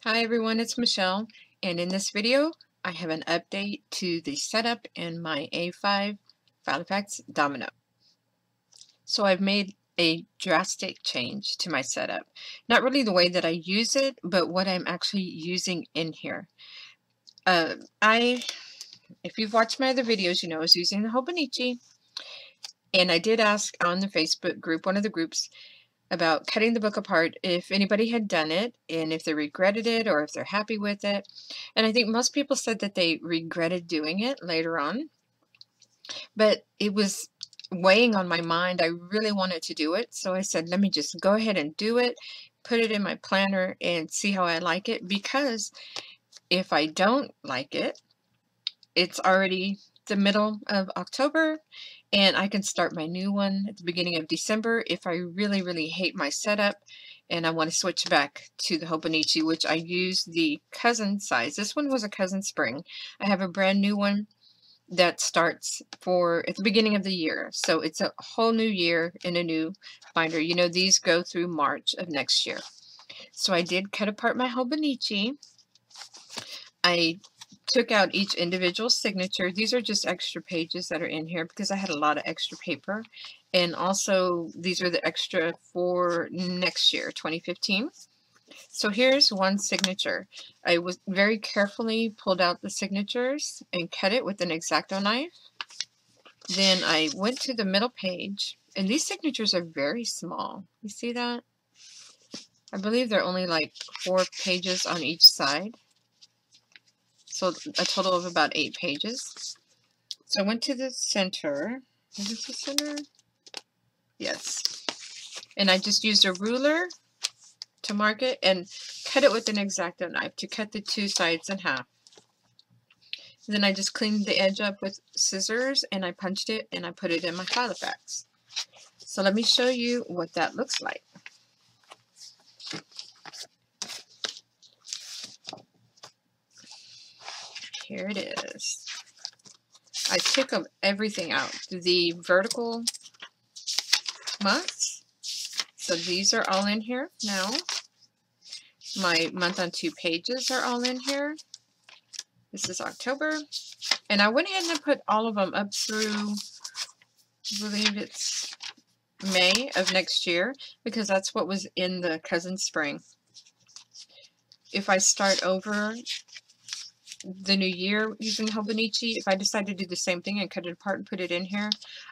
Hi everyone, it's Michelle, and in this video I have an update to the setup in my A5 Filofax Domino. So I've made a drastic change to my setup. Not really the way that I use it, but what I'm actually using in here. If you've watched my other videos, you know I was using the Hobonichi, and I did ask on the Facebook group, one of the groups, about cutting the book apart if anybody had done it and if they regretted it or if they're happy with it. And I think most people said that they regretted doing it later on, but it was weighing on my mind. I really wanted to do it, so I said, let me just go ahead and do it, put it in my planner and see how I like it, because if I don't like it, it's already the middle of October and I can start my new one at the beginning of December if I really hate my setup and I want to switch back to the Hobonichi, which I use the cousin size. This one was a cousin spring. I have a brand new one that starts at the beginning of the year. So it's a whole new year in a new binder. You know, these go through March of next year. So I did cut apart my Hobonichi. I took out each individual signature. These are just extra pages that are in here because I had a lot of extra paper. And also, these are the extra for next year, 2015. So here's one signature. I was very carefully pulled out the signatures and cut it with an X-Acto knife. Then I went to the middle page, and these signatures are very small. You see that? I believe they're only like 4 pages on each side. So a total of about 8 pages. So I went to the center. Is this the center? Yes. And I just used a ruler to mark it and cut it with an X-Acto knife to cut the 2 sides in half. Then I just cleaned the edge up with scissors and I punched it and I put it in my Filofax. So let me show you what that looks like. Here it is. I took everything out. The vertical months. So these are all in here now. My month on 2 pages are all in here. This is October. And I went ahead and put all of them up through, I believe it's May of next year, because that's what was in the cousin spring. If I start over the new year using Hobonichi, if I decide to do the same thing and cut it apart and put it in here,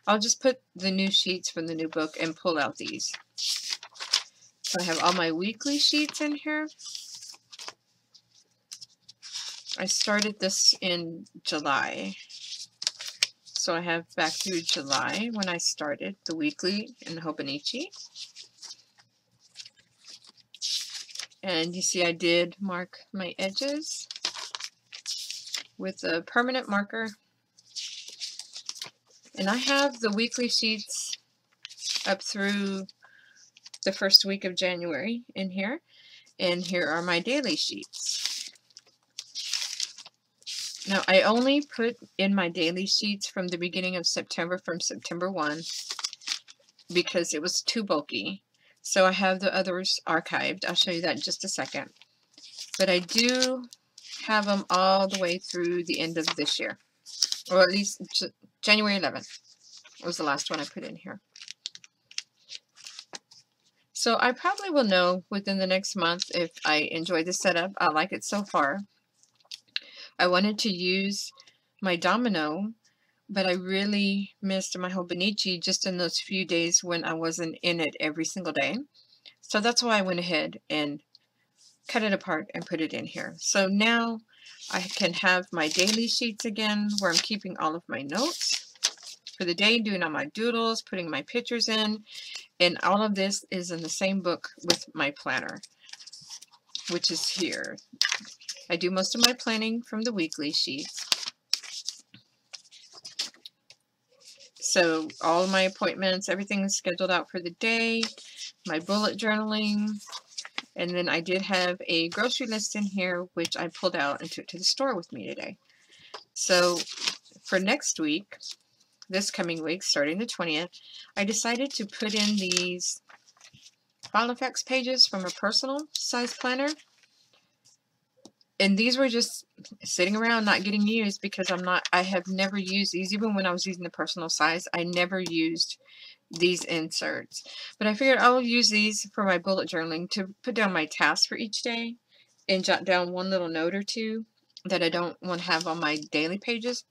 I'll just put the new sheets from the new book and pull out these. So I have all my weekly sheets in here. I started this in July. So I have back through July when I started the weekly in Hobonichi. And you see I did mark my edges with a permanent marker. And I have the weekly sheets up through the first week of January in here. And here are my daily sheets. Now I only put in my daily sheets from the beginning of September, from September 1, because it was too bulky. So I have the others archived. I'll show you that in just a second. But I do have them all the way through the end of this year. Or at least January 11th was the last one I put in here. So I probably will know within the next month if I enjoy the setup. I like it so far. I wanted to use my domino, but I really missed my Hobonichi just in those few days when I wasn't in it every single day. So that's why I went ahead and cut it apart and put it in here. So now I can have my daily sheets again where I'm keeping all of my notes for the day, doing all my doodles, putting my pictures in, and all of this is in the same book with my planner, which is here. I do most of my planning from the weekly sheets. So all my appointments, everything is scheduled out for the day, my bullet journaling, and then I did have a grocery list in here, which I pulled out and took to the store with me today. So for next week, this coming week, starting the 20th, I decided to put in these Filofax pages from a personal size planner. And these were just sitting around not getting used because I have never used these. Even when I was using the personal size, I never used these inserts. But I figured I'll use these for my bullet journaling to put down my tasks for each day and jot down one little note or two that I don't want to have on my daily pages.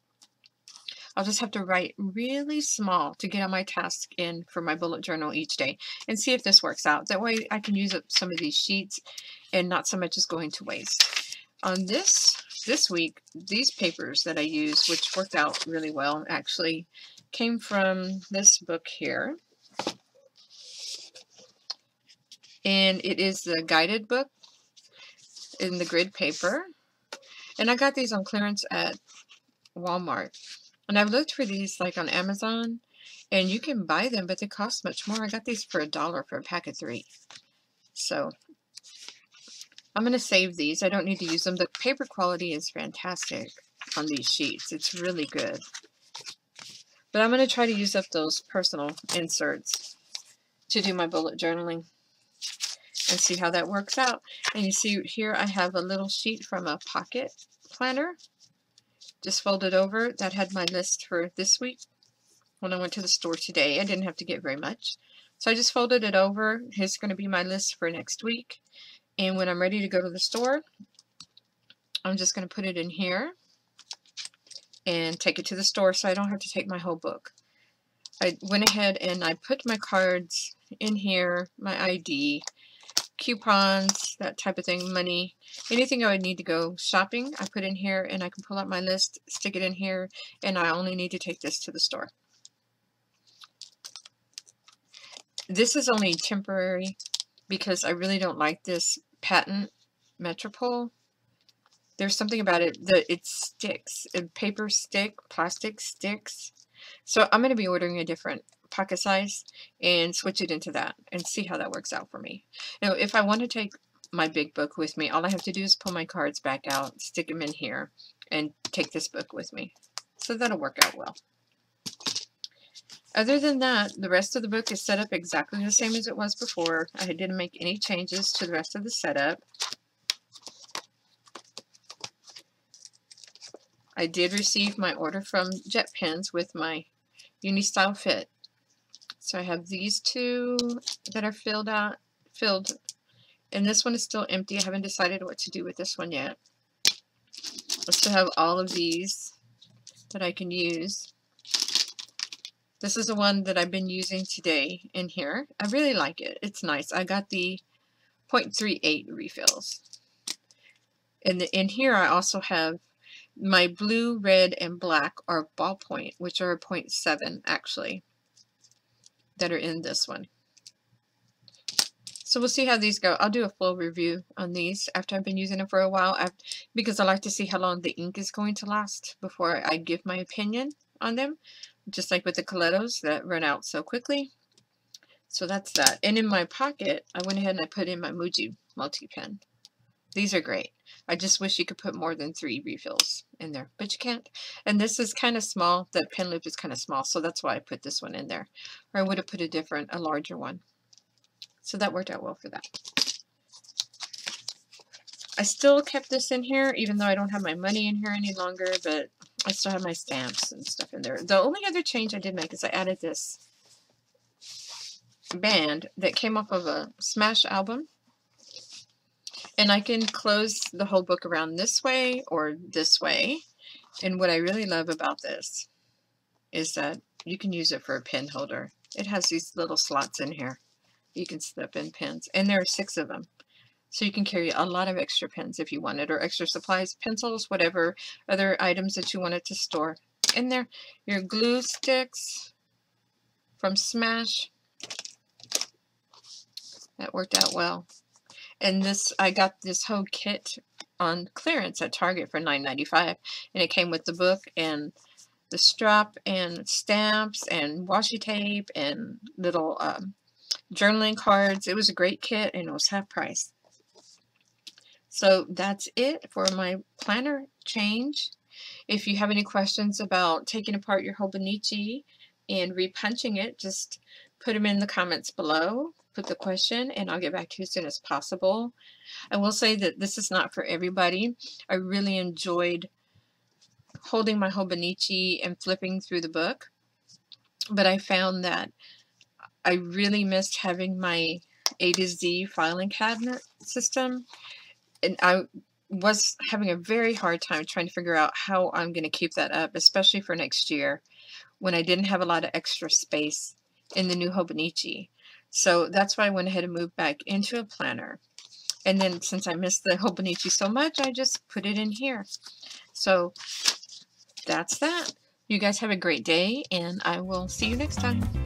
I'll just have to write really small to get on my task in for my bullet journal each day and see if this works out. That way I can use up some of these sheets and not so much is going to waste. On this week, these papers that I used, which worked out really well, actually came from this book here. And it is the guided book in the grid paper. And I got these on clearance at Walmart. And I've looked for these like on Amazon, and you can buy them, but they cost much more. I got these for $1 for a pack of 3. So I'm going to save these. I don't need to use them. The paper quality is fantastic on these sheets. It's really good. But I'm going to try to use up those personal inserts to do my bullet journaling and see how that works out. And you see here I have a little sheet from a pocket planner. Just folded over. That had my list for this week. When I went to the store today, I didn't have to get very much. So I just folded it over. Here's going to be my list for next week. And when I'm ready to go to the store, I'm just going to put it in here and take it to the store so I don't have to take my whole book. I went ahead and I put my cards in here, my ID, coupons, that type of thing, money, anything I would need to go shopping, I put in here, and I can pull out my list, stick it in here, and I only need to take this to the store. This is only temporary because I really don't like this patent Metropole. There's something about it that it sticks. Paper stick, plastic sticks. So I'm going to be ordering a different pocket size and switch it into that and see how that works out for me. Now, if I want to take my big book with me, all I have to do is pull my cards back out, stick them in here, and take this book with me. So that'll work out well. Other than that, the rest of the book is set up exactly the same as it was before. I didn't make any changes to the rest of the setup. I did receive my order from Jet Pens with my Uni-Style Fit. So I have these 2 that are filled, and this one is still empty. I haven't decided what to do with this one yet. I still have all of these that I can use. This is the one that I've been using today in here. I really like it. It's nice. I got the 0.38 refills. And in here I also have my blue, red, and black are ballpoint, which are 0.7 actually, that are in this one. So we'll see how these go. I'll do a full review on these after I've been using them for a while, because I like to see how long the ink is going to last before I give my opinion on them, just like with the Colettos that run out so quickly. So that's that. And in my pocket, I went ahead and I put in my Muji multi-pen. These are great. I just wish you could put more than 3 refills in there, but you can't. And this is kind of small. The pen loop is kind of small, so that's why I put this one in there. Or I would have put a larger one. So that worked out well for that. I still kept this in here, even though I don't have my money in here any longer, but I still have my stamps and stuff in there. The only other change I did make is I added this band that came off of a Smash album. And I can close the whole book around this way or this way. And what I really love about this is that you can use it for a pen holder. It has these little slots in here. You can slip in pens. And there are 6 of them. So you can carry a lot of extra pens if you wanted, or extra supplies, pencils, whatever other items that you wanted to store in there. Your glue sticks from Smash. That worked out well. And this, I got this whole kit on clearance at Target for $9.95, and it came with the book and the strap and stamps and washi tape and little journaling cards. It was a great kit, and it was half price. So that's it for my planner change. If you have any questions about taking apart your Hobonichi and repunching it, just put them in the comments below. put the question, and I'll get back to you as soon as possible. I will say that this is not for everybody. I really enjoyed holding my Hobonichi and flipping through the book, but I found that I really missed having my A to Z filing cabinet system, and I was having a very hard time trying to figure out how I'm going to keep that up, especially for next year when I didn't have a lot of extra space in the new Hobonichi. So that's why I went ahead and moved back into a planner. And then since I missed the Hobonichi so much, I just put it in here. So that's that. You guys have a great day, and I will see you next time.